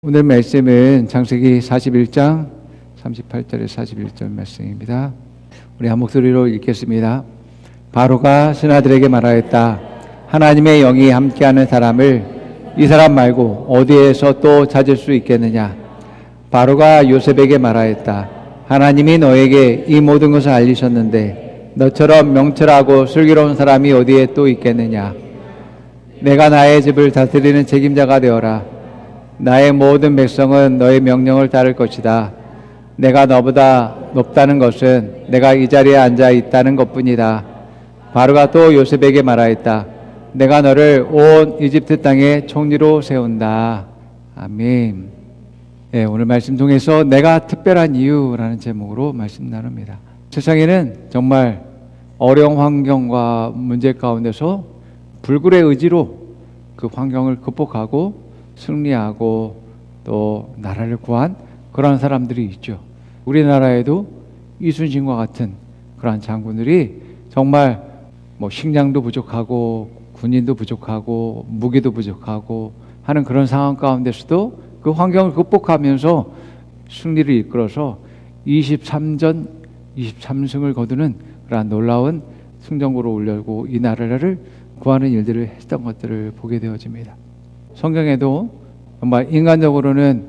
오늘 말씀은 창세기 41장 38절에 41절 말씀입니다. 우리 한 목소리로 읽겠습니다. 바로가 신하들에게 말하였다. 하나님의 영이 함께하는 사람을 이 사람 말고 어디에서 또 찾을 수 있겠느냐. 바로가 요셉에게 말하였다. 하나님이 너에게 이 모든 것을 알리셨는데 너처럼 명철하고 슬기로운 사람이 어디에 또 있겠느냐. 내가 나의 집을 다스리는 책임자가 되어라. 나의 모든 백성은 너의 명령을 따를 것이다. 내가 너보다 높다는 것은 내가 이 자리에 앉아 있다는 것뿐이다. 바로가 또 요셉에게 말하였다. 내가 너를 온 이집트 땅의 총리로 세운다. 아멘. 네, 오늘 말씀 통해서 내가 특별한 이유라는 제목으로 말씀 나눕니다. 세상에는 정말 어려운 환경과 문제 가운데서 불굴의 의지로 그 환경을 극복하고 승리하고 또 나라를 구한 그러한 사람들이 있죠. 우리나라에도 이순신과 같은 그러한 장군들이 정말 식량도 부족하고 군인도 부족하고 무기도 부족하고 하는 그런 상황 가운데서도 그 환경을 극복하면서 승리를 이끌어서 23전 23승을 거두는 그러한 놀라운 승전국으로 올려고 이 나라를 구하는 일들을 했던 것들을 보게 되어집니다. 성경에도 정말 인간적으로는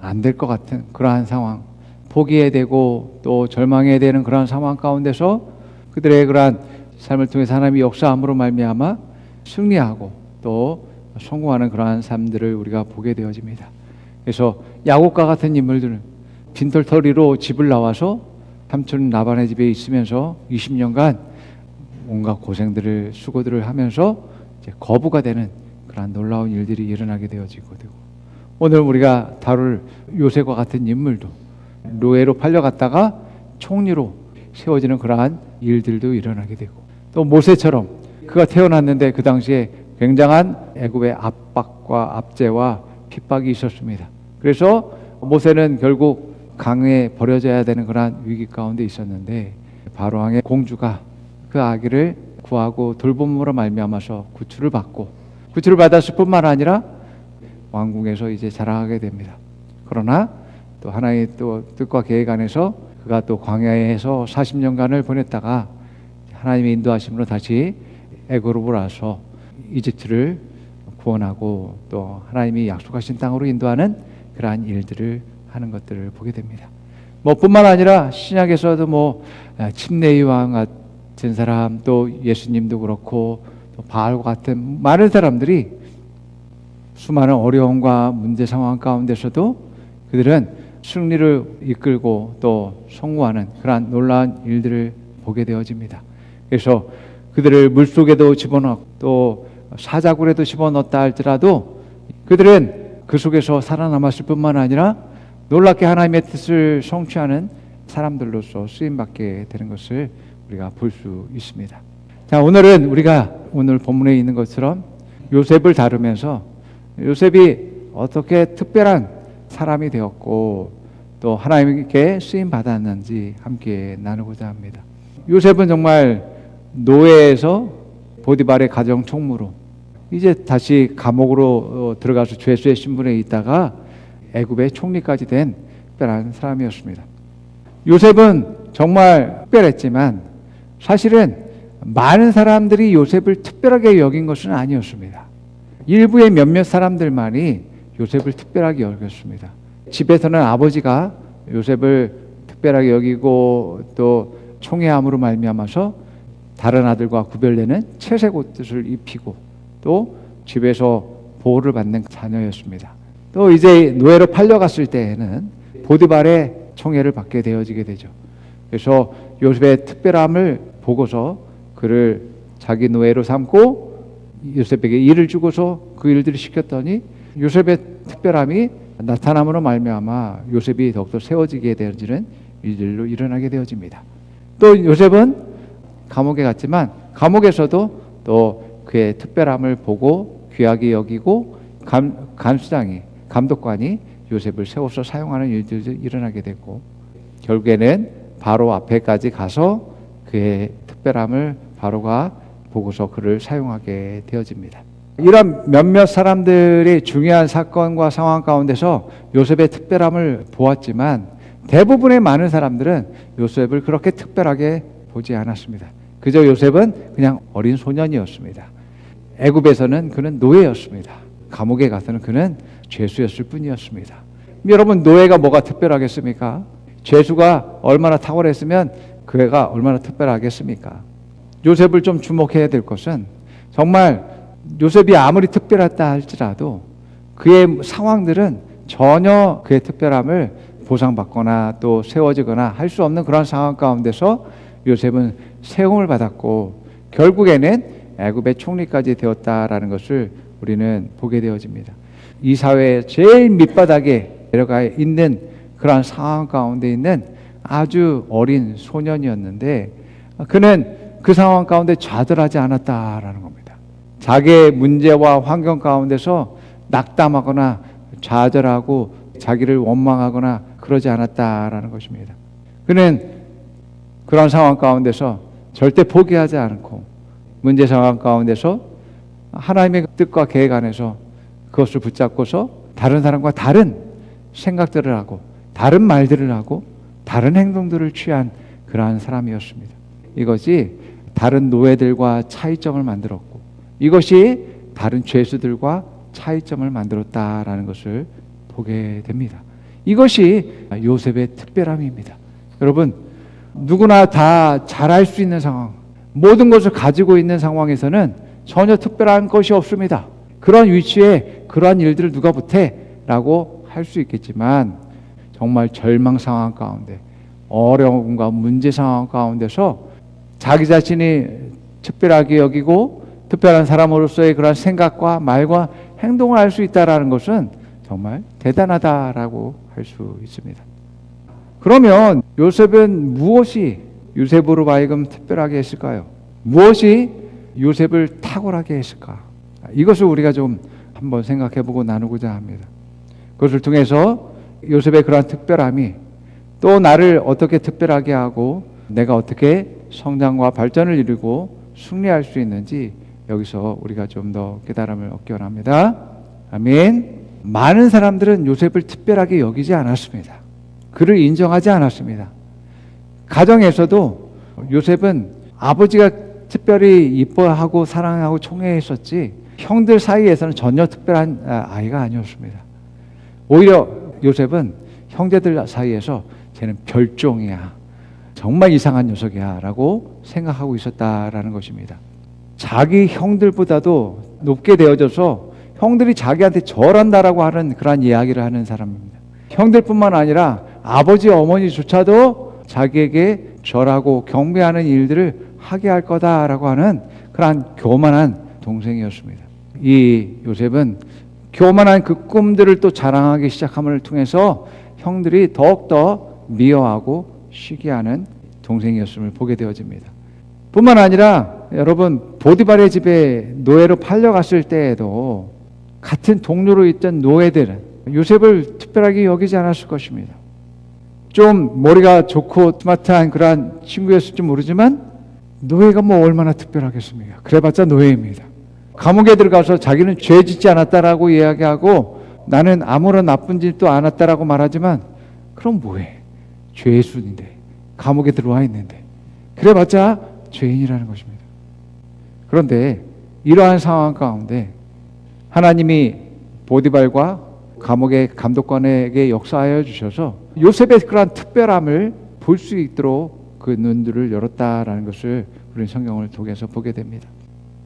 안 될 것 같은 그러한 상황, 포기해야 되고 또 절망해야 되는 그러한 상황 가운데서 그들의 그러한 삶을 통해서 하나님의 역사함으로 말미암아 승리하고 또 성공하는 그러한 삶들을 우리가 보게 되어집니다. 그래서 야곱과 같은 인물들은 빈털터리로 집을 나와서 삼촌 라반의 집에 있으면서 20년간 온갖 고생들을 수고들을 하면서 이제 거부가 되는 그런 놀라운 일들이 일어나게 되어지고 되고, 오늘 우리가 다룰 요셉과 같은 인물도 노예로 팔려갔다가 총리로 세워지는 그러한 일들도 일어나게 되고, 또 모세처럼 그가 태어났는데 그 당시에 굉장한 애굽의 압박과 압제와 핍박이 있었습니다. 그래서 모세는 결국 강에 버려져야 되는 그러한 위기 가운데 있었는데 바로왕의 공주가 그 아기를 구하고 돌봄으로 말미암아서 구출을 받았을 뿐만 아니라 왕궁에서 이제 자라가게 됩니다. 그러나 또 하나의 또 뜻과 계획 안에서 그가 또 광야에서 40년간을 보냈다가 하나님의 인도하심으로 다시 애굽으로 와서 이집트를 구원하고 또 하나님이 약속하신 땅으로 인도하는 그러한 일들을 하는 것들을 보게 됩니다. 뿐만 아니라 신약에서도 침례의 왕 같은 사람, 또 예수님도 그렇고 바알과 같은 많은 사람들이 수많은 어려움과 문제 상황 가운데서도 그들은 승리를 이끌고 또 성공하는 그러한 놀라운 일들을 보게 되어집니다. 그래서 그들을 물속에도 집어넣고 또 사자굴에도 집어넣었다 할지라도 그들은 그 속에서 살아남았을 뿐만 아니라 놀랍게 하나님의 뜻을 성취하는 사람들로서 쓰임받게 되는 것을 우리가 볼 수 있습니다. 자, 오늘은 우리가 오늘 본문에 있는 것처럼 요셉을 다루면서 요셉이 어떻게 특별한 사람이 되었고 또 하나님께 쓰임 받았는지 함께 나누고자 합니다. 요셉은 정말 노예에서 보디발의 가정 총무로 이제 다시 감옥으로 들어가서 죄수의 신분에 있다가 애굽의 총리까지 된 특별한 사람이었습니다. 요셉은 정말 특별했지만 사실은 많은 사람들이 요셉을 특별하게 여긴 것은 아니었습니다. 일부의 몇몇 사람들만이 요셉을 특별하게 여겼습니다. 집에서는 아버지가 요셉을 특별하게 여기고 또 총애함으로 말미암아서 다른 아들과 구별되는 채색 옷을 입히고 또 집에서 보호를 받는 자녀였습니다. 또 이제 노예로 팔려갔을 때에는 보디발의 총애를 받게 되어지게 되죠. 그래서 요셉의 특별함을 보고서 그를 자기 노예로 삼고 요셉에게 일을 주고서 그 일들을 시켰더니 요셉의 특별함이 나타남으로 말미암아 요셉이 더욱더 세워지게 되어지는 일들로 일어나게 되어집니다. 또 요셉은 감옥에 갔지만 감옥에서도 또 그의 특별함을 보고 귀하게 여기고 간수장이 감독관이 요셉을 세워서 사용하는 일들도 일어나게 됐고, 결국에는 바로 앞에까지 가서 그의 특별함을 바로가 보고서 그를 사용하게 되어집니다. 이런 몇몇 사람들의 중요한 사건과 상황 가운데서 요셉의 특별함을 보았지만 대부분의 많은 사람들은 요셉을 그렇게 특별하게 보지 않았습니다. 그저 요셉은 그냥 어린 소년이었습니다. 애굽에서는 그는 노예였습니다. 감옥에 가서는 그는 죄수였을 뿐이었습니다. 여러분, 노예가 뭐가 특별하겠습니까? 죄수가 얼마나 탁월했으면 그 애가 얼마나 특별하겠습니까? 요셉을 좀 주목해야 될 것은 정말 요셉이 아무리 특별했다 할지라도 그의 상황들은 전혀 그의 특별함을 보상받거나 또 세워지거나 할 수 없는 그런 상황 가운데서 요셉은 세움을 받았고 결국에는 애굽의 총리까지 되었다라는 것을 우리는 보게 되어집니다. 이 사회의 제일 밑바닥에 내려가 있는 그러한 상황 가운데 있는 아주 어린 소년이었는데 그는 그 상황 가운데 좌절하지 않았다라는 겁니다. 자기의 문제와 환경 가운데서 낙담하거나 좌절하고 자기를 원망하거나 그러지 않았다라는 것입니다. 그는 그런 상황 가운데서 절대 포기하지 않고 문제 상황 가운데서 하나님의 뜻과 계획 안에서 그것을 붙잡고서 다른 사람과 다른 생각들을 하고 다른 말들을 하고 다른 행동들을 취한 그러한 사람이었습니다. 이것이 다른 노예들과 차이점을 만들었고 이것이 다른 죄수들과 차이점을 만들었다라는 것을 보게 됩니다. 이것이 요셉의 특별함입니다. 여러분, 누구나 다 잘할 수 있는 상황, 모든 것을 가지고 있는 상황에서는 전혀 특별한 것이 없습니다. 그런 위치에 그러한 일들을 누가 못해? 라고 할 수 있겠지만 정말 절망 상황 가운데 어려움과 문제 상황 가운데서 자기 자신이 특별하게 여기고 특별한 사람으로서의 그런 생각과 말과 행동을 할 수 있다는 것은 정말 대단하다라고 할 수 있습니다. 그러면 요셉은 무엇이 요셉으로 하여금 특별하게 했을까요? 무엇이 요셉을 탁월하게 했을까? 이것을 우리가 좀 한번 생각해보고 나누고자 합니다. 그것을 통해서 요셉의 그러한 특별함이 또 나를 어떻게 특별하게 하고 내가 어떻게 성장과 발전을 이루고 승리할 수 있는지 여기서 우리가 좀 더 깨달음을 얻기 원합니다. 아멘. 많은 사람들은 요셉을 특별하게 여기지 않았습니다. 그를 인정하지 않았습니다. 가정에서도 요셉은 아버지가 특별히 이뻐하고 사랑하고 총애했었지 형들 사이에서는 전혀 특별한 아이가 아니었습니다. 오히려 요셉은 형제들 사이에서 쟤는 별종이야, 정말 이상한 녀석이야 라고 생각하고 있었다라는 것입니다. 자기 형들보다도 높게 되어져서 형들이 자기한테 절한다라고 하는 그런 이야기를 하는 사람입니다. 형들뿐만 아니라 아버지 어머니조차도 자기에게 절하고 경배하는 일들을 하게 할 거다라고 하는 그러한 교만한 동생이었습니다. 이 요셉은 교만한 그 꿈들을 또 자랑하기 시작함을 통해서 형들이 더욱더 미워하고 시기하는 동생이었음을 보게 되어집니다. 뿐만 아니라 여러분, 보디발의 집에 노예로 팔려갔을 때에도 같은 동료로 있던 노예들은 요셉을 특별하게 여기지 않았을 것입니다. 좀 머리가 좋고 스마트한 그러한 친구였을지 모르지만 노예가 뭐 얼마나 특별하겠습니까? 그래봤자 노예입니다. 감옥에 들어가서 자기는 죄 짓지 않았다라고 이야기하고 나는 아무런 나쁜 짓도 않았다라고 말하지만 그럼 뭐해? 죄수인데 감옥에 들어와 있는데 그래봤자 죄인이라는 것입니다. 그런데 이러한 상황 가운데 하나님이 보디발과 감옥의 감독관에게 역사하여 주셔서 요셉의 그러한 특별함을 볼 수 있도록 그 눈들을 열었다라는 것을 우리는 성경을 통해서 보게 됩니다.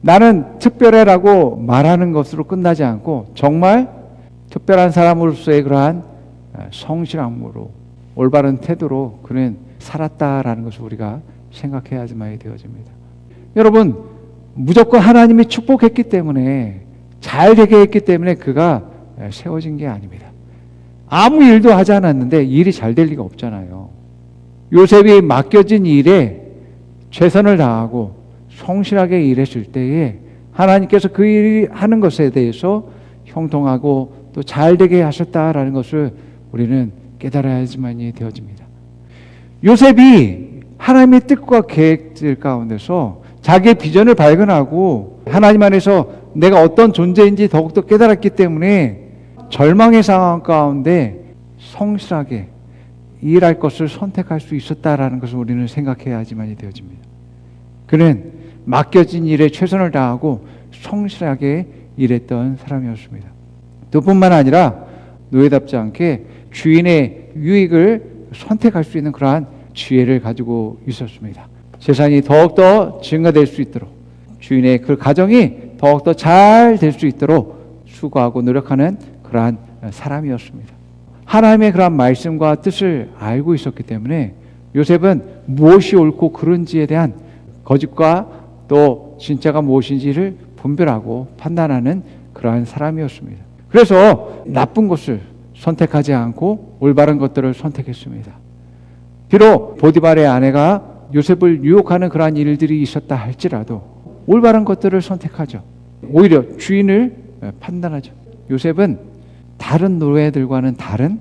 나는 특별해라고 말하는 것으로 끝나지 않고 정말 특별한 사람으로서의 그러한 성실함으로 올바른 태도로 그는 살았다라는 것을 우리가 생각해야지만 되어집니다. 여러분, 무조건 하나님이 축복했기 때문에 잘 되게 했기 때문에 그가 세워진 게 아닙니다. 아무 일도 하지 않았는데 일이 잘 될 리가 없잖아요. 요셉이 맡겨진 일에 최선을 다하고 성실하게 일했을 때에 하나님께서 그 일이 하는 것에 대해서 형통하고 또 잘 되게 하셨다라는 것을 우리는 깨달아야지만이 되어집니다. 요셉이 하나님의 뜻과 계획들 가운데서 자기의 비전을 발견하고 하나님 안에서 내가 어떤 존재인지 더욱더 깨달았기 때문에 절망의 상황 가운데 성실하게 일할 것을 선택할 수 있었다라는 것을 우리는 생각해야지만이 되어집니다. 그는 맡겨진 일에 최선을 다하고 성실하게 일했던 사람이었습니다. 또 뿐만 아니라 노예답지 않게 주인의 유익을 선택할 수 있는 그러한 지혜를 가지고 있었습니다. 재산이 더욱더 증가될 수 있도록, 주인의 그 가정이 더욱더 잘 될 수 있도록 수고하고 노력하는 그러한 사람이었습니다. 하나님의 그러한 말씀과 뜻을 알고 있었기 때문에 요셉은 무엇이 옳고 그른지에 대한 거짓과 또 진짜가 무엇인지를 분별하고 판단하는 그러한 사람이었습니다. 그래서 나쁜 것을 선택하지 않고 올바른 것들을 선택했습니다. 비록 보디발의 아내가 요셉을 유혹하는 그러한 일들이 있었다 할지라도 올바른 것들을 선택하죠. 오히려 주인을 판단하죠. 요셉은 다른 노예들과는 다른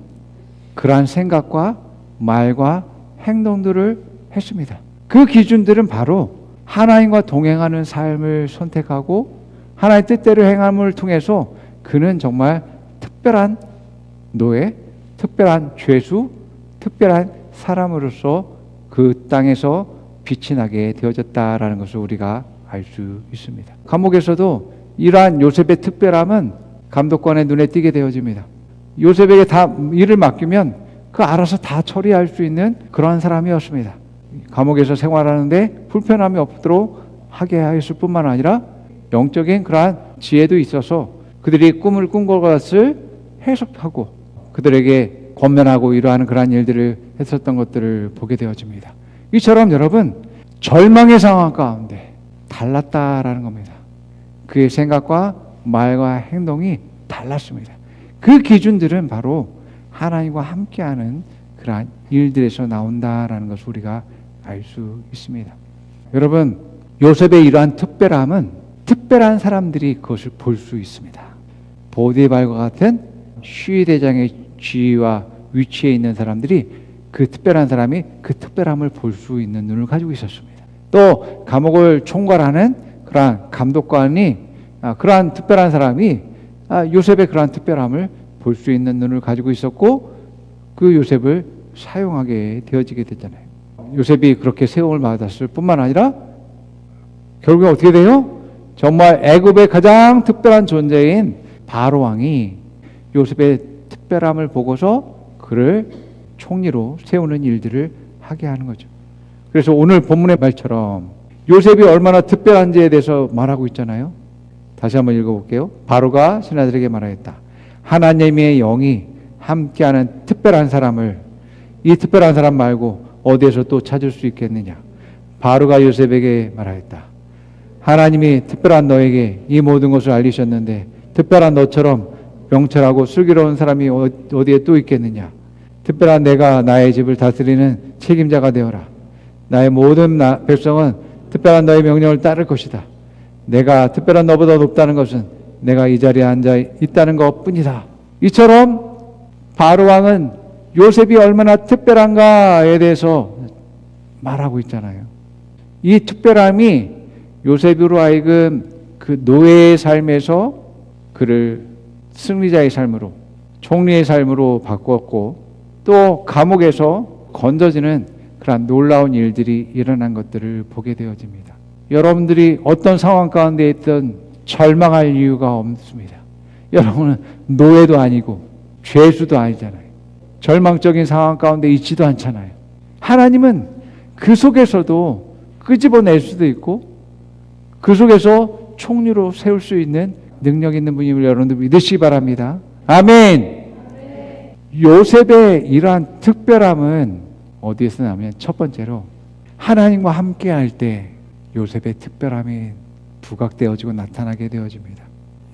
그러한 생각과 말과 행동들을 했습니다. 그 기준들은 바로 하나님과 동행하는 삶을 선택하고 하나님의 뜻대로 행함을 통해서 그는 정말 특별한 노예, 특별한 죄수, 특별한 사람으로서 그 땅에서 빛이 나게 되어졌다라는 것을 우리가 알 수 있습니다. 감옥에서도 이러한 요셉의 특별함은 감독관의 눈에 띄게 되어집니다. 요셉에게 다 일을 맡기면 그 알아서 다 처리할 수 있는 그러한 사람이었습니다. 감옥에서 생활하는데 불편함이 없도록 하게 하였을 뿐만 아니라 영적인 그러한 지혜도 있어서 그들이 꿈을 꾼 것을 해석하고 그들에게 권면하고 이러한 그러한 일들을 했었던 것들을 보게 되어집니다. 이처럼 여러분 절망의 상황 가운데 달랐다라는 겁니다. 그의 생각과 말과 행동이 달랐습니다. 그 기준들은 바로 하나님과 함께하는 그러한 일들에서 나온다라는 것을 우리가 알 수 있습니다. 여러분 요셉의 이러한 특별함은 특별한 사람들이 그것을 볼 수 있습니다. 보디발과 같은 시위대장의 지위와 위치에 있는 사람들이 그 특별한 사람이 그 특별함을 볼 수 있는 눈을 가지고 있었습니다. 또 감옥을 총괄하는 그러한 감독관이 그러한 특별한 사람이 요셉의 그러한 특별함을 볼 수 있는 눈을 가지고 있었고 그 요셉을 사용하게 되어지게 됐잖아요. 요셉이 그렇게 세움을 받았을 뿐만 아니라 결국에 어떻게 돼요? 정말 애굽의 가장 특별한 존재인 바로 왕이 요셉의 특별함을 보고서 그를 총리로 세우는 일들을 하게 하는 거죠. 그래서 오늘 본문의 말처럼 요셉이 얼마나 특별한지에 대해서 말하고 있잖아요. 다시 한번 읽어볼게요. 바로가 신하들에게 말하였다. 하나님의 영이 함께하는 특별한 사람을 이 특별한 사람 말고 어디에서 또 찾을 수 있겠느냐. 바로가 요셉에게 말하였다. 하나님이 특별한 너에게 이 모든 것을 알리셨는데 특별한 너처럼 명철하고 슬기로운 사람이 어디에 또 있겠느냐. 특별한 내가 나의 집을 다스리는 책임자가 되어라. 나의 모든 백성은 특별한 너의 명령을 따를 것이다. 내가 특별한 너보다 높다는 것은 내가 이 자리에 앉아 있다는 것뿐이다. 이처럼 바로 왕은 요셉이 얼마나 특별한가에 대해서 말하고 있잖아요. 이 특별함이 요셉으로 하여금 그 노예의 삶에서 그를 승리자의 삶으로, 총리의 삶으로 바꾸었고 또 감옥에서 건져지는 그런 놀라운 일들이 일어난 것들을 보게 되어집니다. 여러분들이 어떤 상황 가운데 있든 절망할 이유가 없습니다. 여러분은 노예도 아니고 죄수도 아니잖아요. 절망적인 상황 가운데 있지도 않잖아요. 하나님은 그 속에서도 끄집어낼 수도 있고 그 속에서 총리로 세울 수 있는 능력 있는 분임을 여러분들 믿으시기 바랍니다. 아멘. 요셉의 이러한 특별함은 어디에서 나면 첫 번째로 하나님과 함께 할 때 요셉의 특별함이 부각되어지고 나타나게 되어집니다.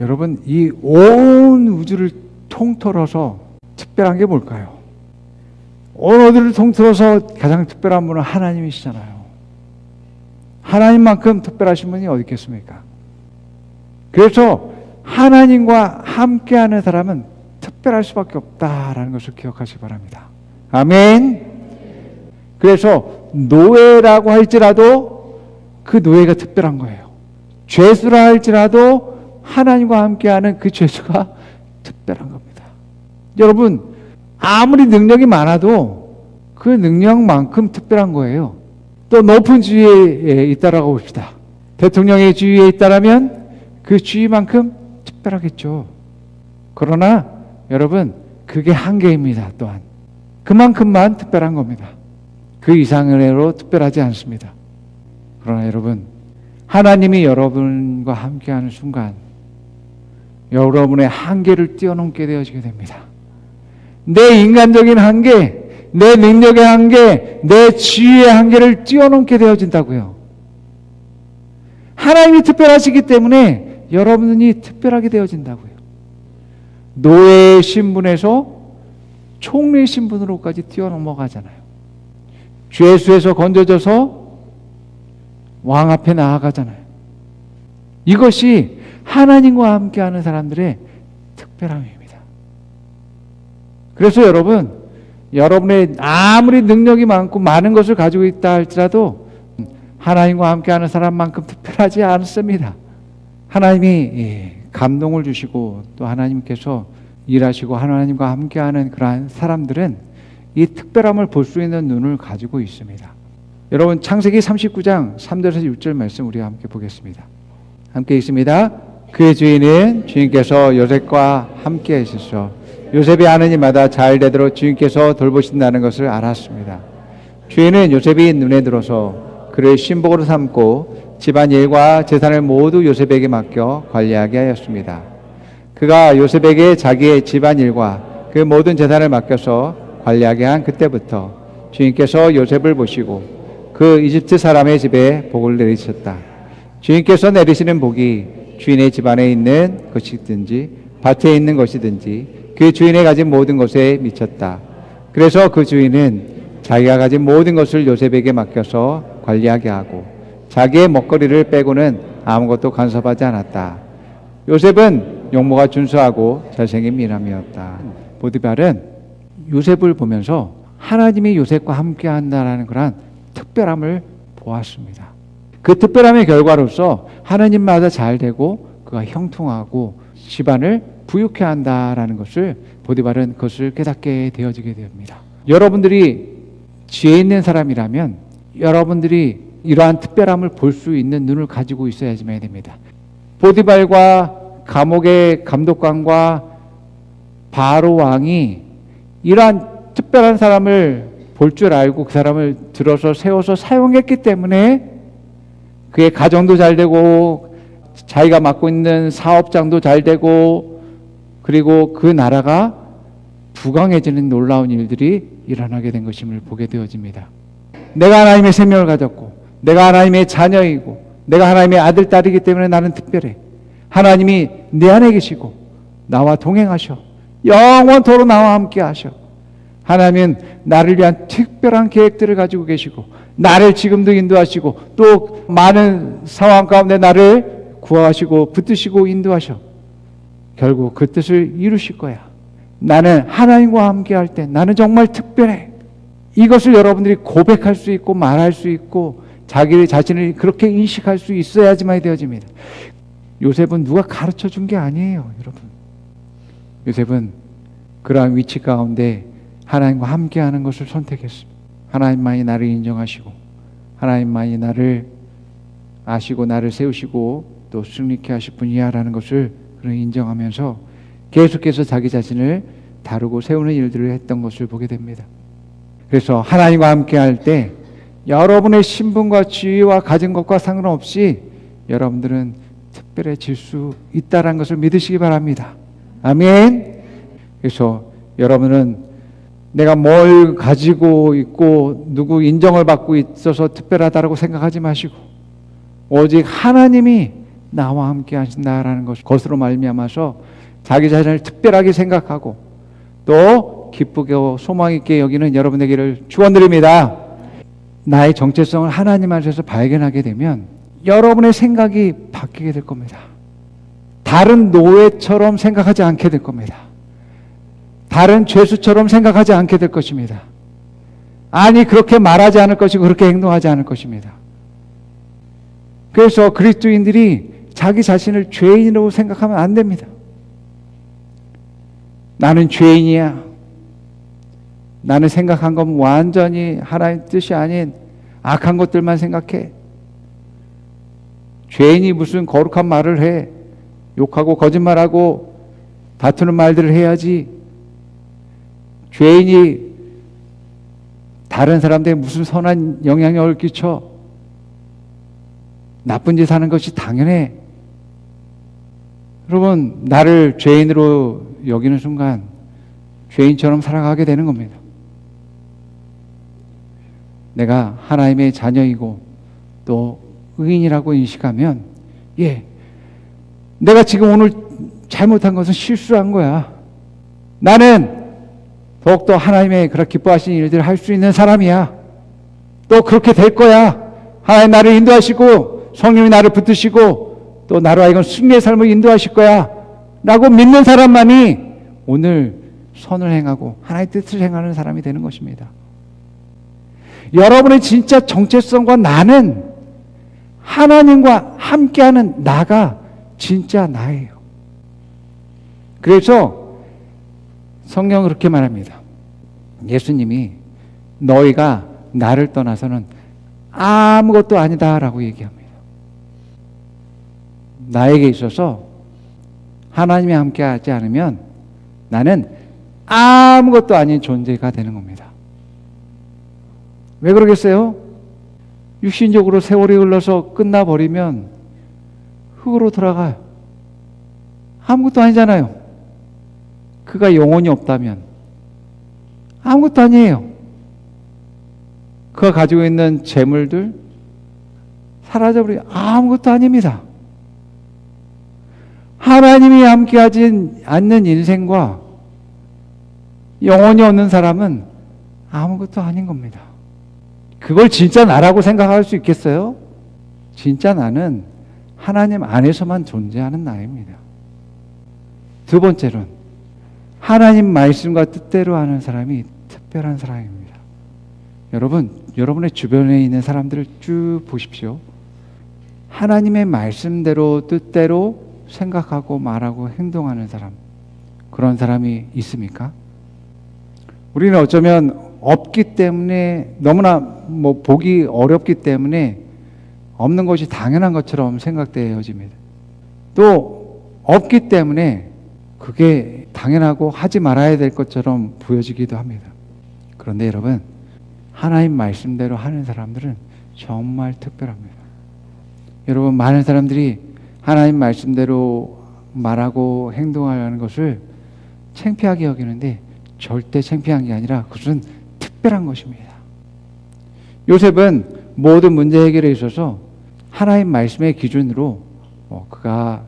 여러분 이 온 우주를 통틀어서 특별한 게 뭘까요? 온 우주를 통틀어서 가장 특별한 분은 하나님이시잖아요. 하나님만큼 특별하신 분이 어디 있겠습니까? 그래서 하나님과 함께하는 사람은 특별할 수밖에 없다라는 것을 기억하시기 바랍니다. 아멘. 그래서 노예라고 할지라도 그 노예가 특별한 거예요. 죄수라 할지라도 하나님과 함께하는 그 죄수가 특별한 겁니다. 여러분, 아무리 능력이 많아도 그 능력만큼 특별한 거예요. 또 높은 지위에 있다라고 봅시다. 대통령의 지위에 있다라면 그 지위만큼 특별하겠죠. 그러나 여러분, 그게 한계입니다. 또한 그만큼만 특별한 겁니다. 그 이상으로 특별하지 않습니다. 그러나 여러분, 하나님이 여러분과 함께하는 순간 여러분의 한계를 뛰어넘게 되어지게 됩니다. 내 인간적인 한계, 내 능력의 한계, 내 지위의 한계를 뛰어넘게 되어진다고요. 하나님이 특별하시기 때문에 여러분이 특별하게 되어진다고요. 노예의 신분에서 총리 신분으로까지 뛰어넘어가잖아요. 죄수에서 건져져서 왕 앞에 나아가잖아요. 이것이 하나님과 함께하는 사람들의 특별함입니다. 그래서 여러분, 여러분의 아무리 능력이 많고 많은 것을 가지고 있다 할지라도 하나님과 함께하는 사람만큼 특별하지 않습니다. 하나님이 감동을 주시고 또 하나님께서 일하시고 하나님과 함께하는 그러한 사람들은 이 특별함을 볼 수 있는 눈을 가지고 있습니다. 여러분, 창세기 39장 3절에서 6절 말씀 우리가 함께 보겠습니다. 함께 읽습니다. 그의 주인은 주인께서 요셉과 함께 하셔서 요셉이 하는 일마다 잘 되도록 주인께서 돌보신다는 것을 알았습니다. 주인은 요셉이 눈에 들어서 그를 신복으로 삼고 집안일과 재산을 모두 요셉에게 맡겨 관리하게 하였습니다. 그가 요셉에게 자기의 집안일과 그 모든 재산을 맡겨서 관리하게 한 그때부터 주인께서 요셉을 보시고 그 이집트 사람의 집에 복을 내리셨다. 주인께서 내리시는 복이 주인의 집안에 있는 것이든지 밭에 있는 것이든지 그 주인이 가진 모든 것에 미쳤다. 그래서 그 주인은 자기가 가진 모든 것을 요셉에게 맡겨서 관리하게 하고 자기의 먹거리를 빼고는 아무것도 간섭하지 않았다. 요셉은 용모가 준수하고 잘생긴 미남이었다. 보디발은 요셉을 보면서 하나님이 요셉과 함께 한다는 그런 특별함을 보았습니다. 그 특별함의 결과로서 하나님마다 잘 되고 그가 형통하고 집안을 부유케 한다라는 것을 보디발은 그것을 깨닫게 되어지게 됩니다. 여러분들이 지혜 있는 사람이라면 여러분들이 이러한 특별함을 볼 수 있는 눈을 가지고 있어야지만 됩니다. 보디발과 감옥의 감독관과 바로 왕이 이러한 특별한 사람을 볼 줄 알고 그 사람을 들어서 세워서 사용했기 때문에 그의 가정도 잘 되고 자기가 맡고 있는 사업장도 잘 되고 그리고 그 나라가 부강해지는 놀라운 일들이 일어나게 된 것임을 보게 되어집니다. 내가 하나님의 생명을 가졌고 내가 하나님의 자녀이고 내가 하나님의 아들, 딸이기 때문에 나는 특별해. 하나님이 내 안에 계시고 나와 동행하셔. 영원토록 나와 함께 하셔. 하나님은 나를 위한 특별한 계획들을 가지고 계시고 나를 지금도 인도하시고 또 많은 상황 가운데 나를 구하시고 붙드시고 인도하셔. 결국 그 뜻을 이루실 거야. 나는 하나님과 함께 할 때 나는 정말 특별해. 이것을 여러분들이 고백할 수 있고 말할 수 있고 자기 자신을 그렇게 인식할 수 있어야지만 되어집니다. 요셉은 누가 가르쳐 준 게 아니에요, 여러분. 요셉은 그러한 위치 가운데 하나님과 함께하는 것을 선택했습니다. 하나님만이 나를 인정하시고 하나님만이 나를 아시고 나를 세우시고 또 승리케 하실 분이야라는 것을 그는 인정하면서 계속해서 자기 자신을 다루고 세우는 일들을 했던 것을 보게 됩니다. 그래서 하나님과 함께할 때 여러분의 신분과 지위와 가진 것과 상관없이 여러분들은 특별해질 수 있다는 것을 믿으시기 바랍니다. 아멘. 그래서 여러분은 내가 뭘 가지고 있고 누구 인정을 받고 있어서 특별하다고 생각하지 마시고 오직 하나님이 나와 함께 하신다라는 것으로 말미암아서 자기 자신을 특별하게 생각하고 또 기쁘게 소망 있게 여기는 여러분 되기를 축원드립니다. 나의 정체성을 하나님 안에서 발견하게 되면 여러분의 생각이 바뀌게 될 겁니다. 다른 노예처럼 생각하지 않게 될 겁니다. 다른 죄수처럼 생각하지 않게 될 것입니다. 아니 그렇게 말하지 않을 것이고 그렇게 행동하지 않을 것입니다. 그래서 그리스도인들이 자기 자신을 죄인이라고 생각하면 안 됩니다. 나는 죄인이야. 나는 생각한 건 완전히 하나님 뜻이 아닌 악한 것들만 생각해. 죄인이 무슨 거룩한 말을 해. 욕하고 거짓말하고 다투는 말들을 해야지. 죄인이 다른 사람들에게 무슨 선한 영향력을 끼쳐. 나쁜 짓 하는 것이 당연해. 여러분, 나를 죄인으로 여기는 순간 죄인처럼 살아가게 되는 겁니다. 내가 하나님의 자녀이고 또 의인이라고 인식하면, 내가 지금 오늘 잘못한 것은 실수한 거야. 나는 더욱더 하나님의 그렇게 기뻐하시는 일들을 할 수 있는 사람이야. 또 그렇게 될 거야. 하나님 나를 인도하시고 성령이 나를 붙드시고 또 나로 하여금 승리의 삶을 인도하실 거야 라고 믿는 사람만이 오늘 선을 행하고 하나님의 뜻을 행하는 사람이 되는 것입니다. 여러분의 진짜 정체성과 나는 하나님과 함께하는 나가 진짜 나예요. 그래서 성경은 그렇게 말합니다. 예수님이 너희가 나를 떠나서는 아무것도 아니다라고 얘기합니다. 나에게 있어서 하나님이 함께하지 않으면 나는 아무것도 아닌 존재가 되는 겁니다. 왜 그러겠어요? 육신적으로 세월이 흘러서 끝나버리면 흙으로 돌아가요. 아무것도 아니잖아요. 그가 영혼이 없다면 아무것도 아니에요. 그가 가지고 있는 재물들 사라져버리면 아무것도 아닙니다. 하나님이 함께하지 않는 인생과 영혼이 없는 사람은 아무것도 아닌 겁니다. 그걸 진짜 나라고 생각할 수 있겠어요? 진짜 나는 하나님 안에서만 존재하는 나입니다. 두 번째로는 하나님 말씀과 뜻대로 하는 사람이 특별한 사람입니다. 여러분, 여러분의 주변에 있는 사람들을 쭉 보십시오. 하나님의 말씀대로 뜻대로 생각하고 말하고 행동하는 사람, 그런 사람이 있습니까? 우리는 어쩌면 없기 때문에 너무나 보기 어렵기 때문에 없는 것이 당연한 것처럼 생각되어집니다. 또 없기 때문에 그게 당연하고 하지 말아야 될 것처럼 보여지기도 합니다. 그런데 여러분, 하나님 말씀대로 하는 사람들은 정말 특별합니다. 여러분, 많은 사람들이 하나님 말씀대로 말하고 행동하는 것을 창피하게 여기는데 절대 창피한 게 아니라 그것은 특별한 것입니다. 요셉은 모든 문제 해결에 있어서 하나님 말씀의 기준으로 그가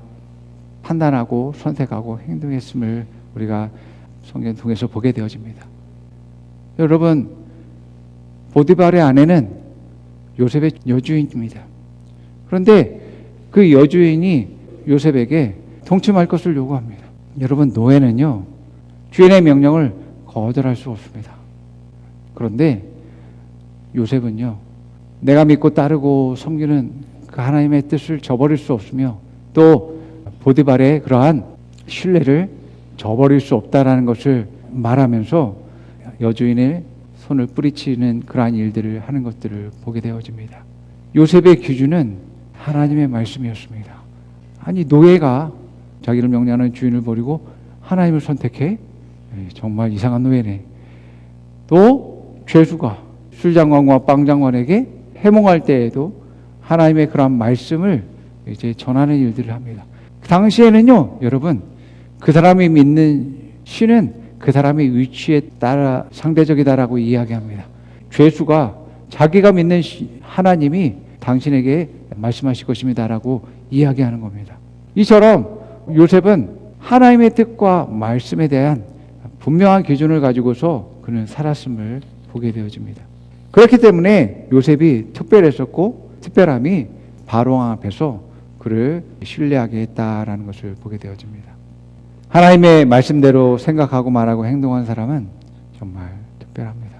판단하고 선택하고 행동했음을 우리가 성경 통해서 보게 되어집니다. 여러분, 보디발의 아내는 요셉의 여주인입니다. 그런데 그 여주인이 요셉에게 동침할 것을 요구합니다. 여러분, 노예는요, 주인의 명령을 거절할 수 없습니다. 그런데 요셉은요, 내가 믿고 따르고 섬기는 그 하나님의 뜻을 저버릴 수 없으며 또 보디발의 그러한 신뢰를 저버릴 수 없다라는 것을 말하면서 여주인의 손을 뿌리치는 그러한 일들을 하는 것들을 보게 되어집니다. 요셉의 기준은 하나님의 말씀이었습니다. 아니, 노예가 자기를 명령하는 주인을 버리고 하나님을 선택해? 정말 이상한 노예네. 또 죄수가 술장관과 빵장관에게 해몽할 때에도 하나님의 그런 말씀을 이제 전하는 일들을 합니다. 그 당시에는요, 여러분, 그 사람이 믿는 신은 그 사람의 위치에 따라 상대적이다라고 이야기합니다. 죄수가 자기가 믿는 하나님이 당신에게 말씀하실 것입니다라고 이야기하는 겁니다. 이처럼 요셉은 하나님의 뜻과 말씀에 대한 분명한 기준을 가지고서 그는 살았음을 보게 되어집니다. 그렇기 때문에 요셉이 특별했었고 특별함이 바로왕 앞에서 그를 신뢰하게 했다라는 것을 보게 되어집니다. 하나님의 말씀대로 생각하고 말하고 행동한 사람은 정말 특별합니다.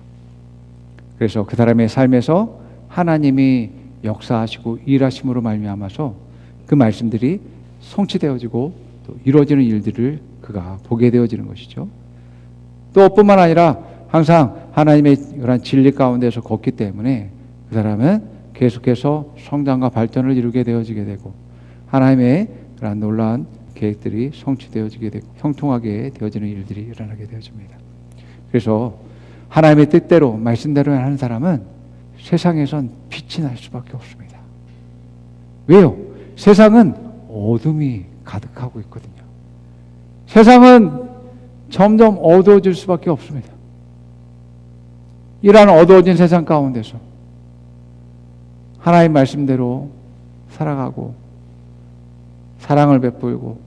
그래서 그 사람의 삶에서 하나님이 역사하시고 일하심으로 말미암아서 그 말씀들이 성취되어지고 또 이루어지는 일들을 그가 보게 되어지는 것이죠. 또 뿐만 아니라 항상 하나님의 그런 진리 가운데서 걷기 때문에 그 사람은 계속해서 성장과 발전을 이루게 되어지게 되고 하나님의 그런 놀라운 계획들이 성취되어지게 되고 형통하게 되어지는 일들이 일어나게 되어집니다. 그래서 하나님의 뜻대로 말씀대로 하는 사람은 세상에선 빛이 날 수밖에 없습니다. 왜요? 세상은 어둠이 가득하고 있거든요. 세상은 점점 어두워질 수밖에 없습니다. 이러한 어두워진 세상 가운데서 하나님 말씀대로 살아가고 사랑을 베풀고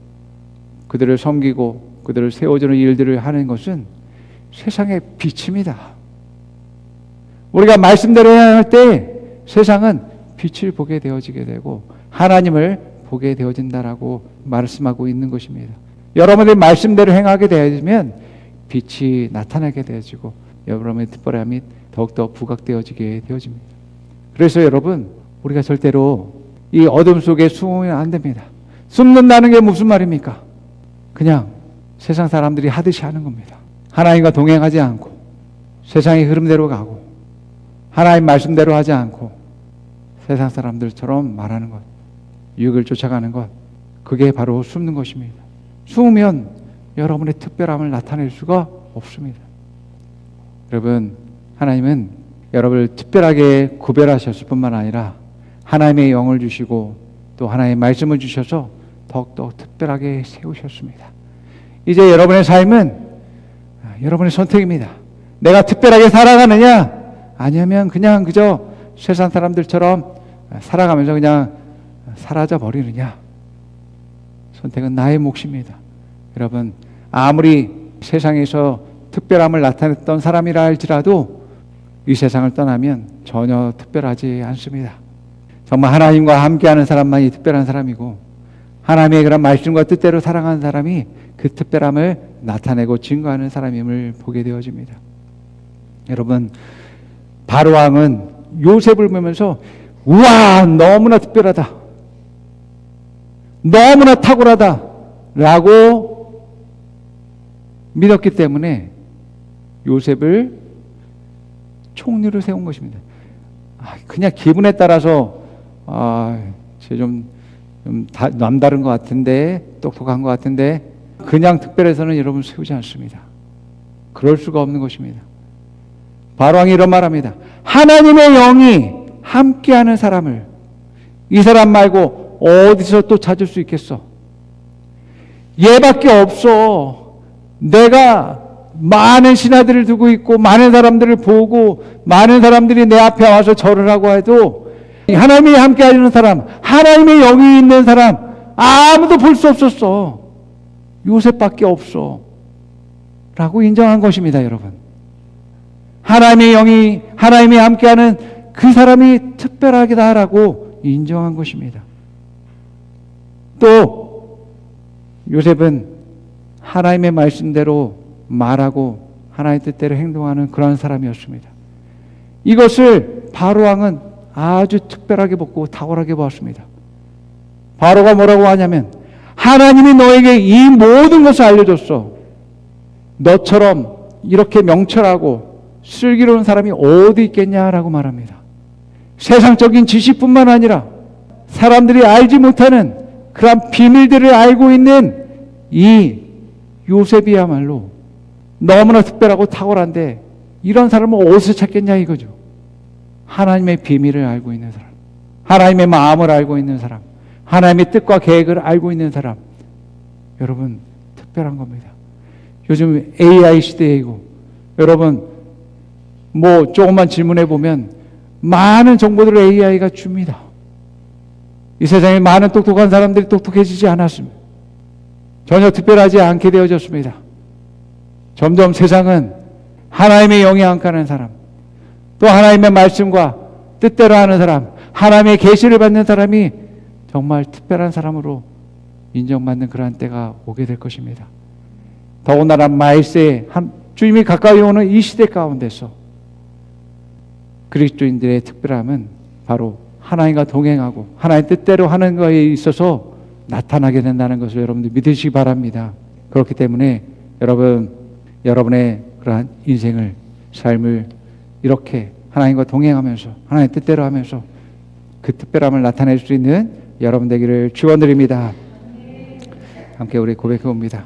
그들을 섬기고 그들을 세워주는 일들을 하는 것은 세상의 빛입니다. 우리가 말씀대로 해야 할 때 세상은 빛을 보게 되어지게 되고 하나님을 보게 되어진다라고 말씀하고 있는 것입니다. 여러분들이 말씀대로 행하게 되어지면 빛이 나타나게 되어지고 여러분의 특별함이 더욱더 부각되어지게 되어집니다. 그래서 여러분 우리가 절대로 이 어둠 속에 숨으면 안 됩니다. 숨는다는 게 무슨 말입니까? 그냥 세상 사람들이 하듯이 하는 겁니다. 하나님과 동행하지 않고 세상의 흐름대로 가고 하나님 말씀대로 하지 않고 세상 사람들처럼 말하는 것, 유익을 쫓아가는 것, 그게 바로 숨는 것입니다. 숨으면 여러분의 특별함을 나타낼 수가 없습니다. 여러분, 하나님은 여러분을 특별하게 구별하셨을 뿐만 아니라 하나님의 영을 주시고 또 하나님의 말씀을 주셔서 더욱더 특별하게 세우셨습니다. 이제 여러분의 삶은 여러분의 선택입니다. 내가 특별하게 살아가느냐 아니면 그냥 그저 세상 사람들처럼 살아가면서 그냥 사라져 버리느냐. 선택은 나의 몫입니다. 여러분, 아무리 세상에서 특별함을 나타냈던 사람이라 할지라도 이 세상을 떠나면 전혀 특별하지 않습니다. 정말 하나님과 함께하는 사람만이 특별한 사람이고 하나님의 그런 말씀과 뜻대로 살아가는 사람이 그 특별함을 나타내고 증거하는 사람임을 보게 되어집니다. 여러분, 바로왕은 요셉을 보면서 우와, 너무나 특별하다, 너무나 탁월하다 라고 믿었기 때문에 요셉을 총리로 세운 것입니다. 그냥 기분에 따라서 쟤 좀 남다른 것 같은데, 똑똑한 것 같은데 그냥 특별해서는 여러분 세우지 않습니다. 그럴 수가 없는 것입니다. 바로왕이 이런 말합니다. 하나님의 영이 함께하는 사람을 이 사람 말고 어디서 또 찾을 수 있겠어? 얘밖에 없어. 내가 많은 신하들을 두고 있고 많은 사람들을 보고 많은 사람들이 내 앞에 와서 절을 하고 해도 하나님이 함께하는 사람, 하나님의 영이 있는 사람 아무도 볼 수 없었어. 요셉밖에 없어 라고 인정한 것입니다. 여러분, 하나님의 영이 하나님이 함께하는 그 사람이 특별하다라고 인정한 것입니다. 또 요셉은 하나님의 말씀대로 말하고 하나님의 뜻대로 행동하는 그런 사람이었습니다. 이것을 바로왕은 아주 특별하게 보고 탁월하게 보았습니다. 바로가 뭐라고 하냐면 하나님이 너에게 이 모든 것을 알려줬어. 너처럼 이렇게 명철하고 슬기로운 사람이 어디 있겠냐라고 말합니다. 세상적인 지식뿐만 아니라 사람들이 알지 못하는 그런 비밀들을 알고 있는 이 요셉이야말로 너무나 특별하고 탁월한데 이런 사람은 어디서 찾겠냐 이거죠. 하나님의 비밀을 알고 있는 사람, 하나님의 마음을 알고 있는 사람, 하나님의 뜻과 계획을 알고 있는 사람, 여러분 특별한 겁니다. 요즘 AI 시대이고 여러분 뭐 조금만 질문해 보면 많은 정보들을 AI가 줍니다. 이 세상에 많은 똑똑한 사람들이 똑똑해지지 않았습니다. 전혀 특별하지 않게 되어졌습니다. 점점 세상은 하나님의 영이 함께하는 사람, 또 하나님의 말씀과 뜻대로 하는 사람, 하나님의 계시를 받는 사람이 정말 특별한 사람으로 인정받는 그러한 때가 오게 될 것입니다. 더군다나 말세에 주님이 가까이 오는 이 시대 가운데서 그리스도인들의 특별함은 바로 하나님과 동행하고 하나님 뜻대로 하는 것에 있어서 나타나게 된다는 것을 여러분들 믿으시기 바랍니다. 그렇기 때문에 여러분의 그러한 인생을, 삶을 이렇게 하나님과 동행하면서 하나님 뜻대로 하면서 그 특별함을 나타낼 수 있는 여러분 되기를 축원드립니다. 함께 우리 고백해 봅니다.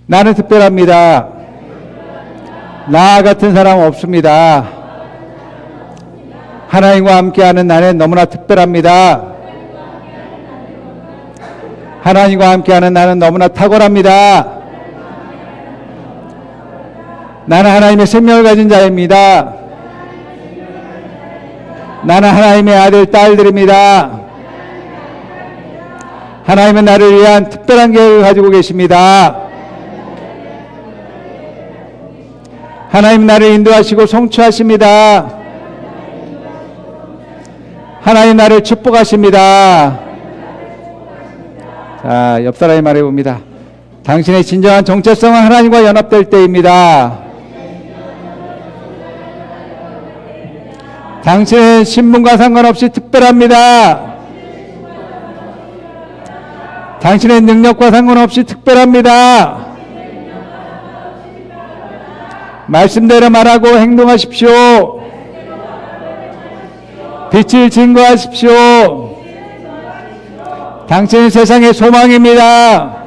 나는 특별합니다. 나 같은 사람 없습니다. 하나님과 함께하는 나는 너무나 특별합니다. 하나님과 함께하는 나는 너무나 탁월합니다. 나는 하나님의 생명을 가진 자입니다. 나는 하나님의 아들, 딸들입니다. 하나님은 나를 위한 특별한 계획을 가지고 계십니다. 하나님 나를 인도하시고 성취하십니다. 하나님 나를 축복하십니다. 자, 옆 사람이 말해봅니다. 당신의 진정한 정체성은 하나님과 연합될 때입니다. 당신은 신분과 상관없이 특별합니다. 당신의 능력과 상관없이 특별합니다. 말씀대로 말하고 행동하십시오. 빛을 증거하십시오. 당신은 세상의 소망입니다.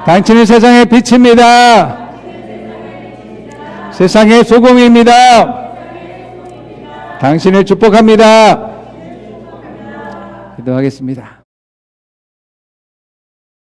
당신은 세상의 빛입니다. 세상의 소금입니다. 당신을 축복합니다. 기도하겠습니다.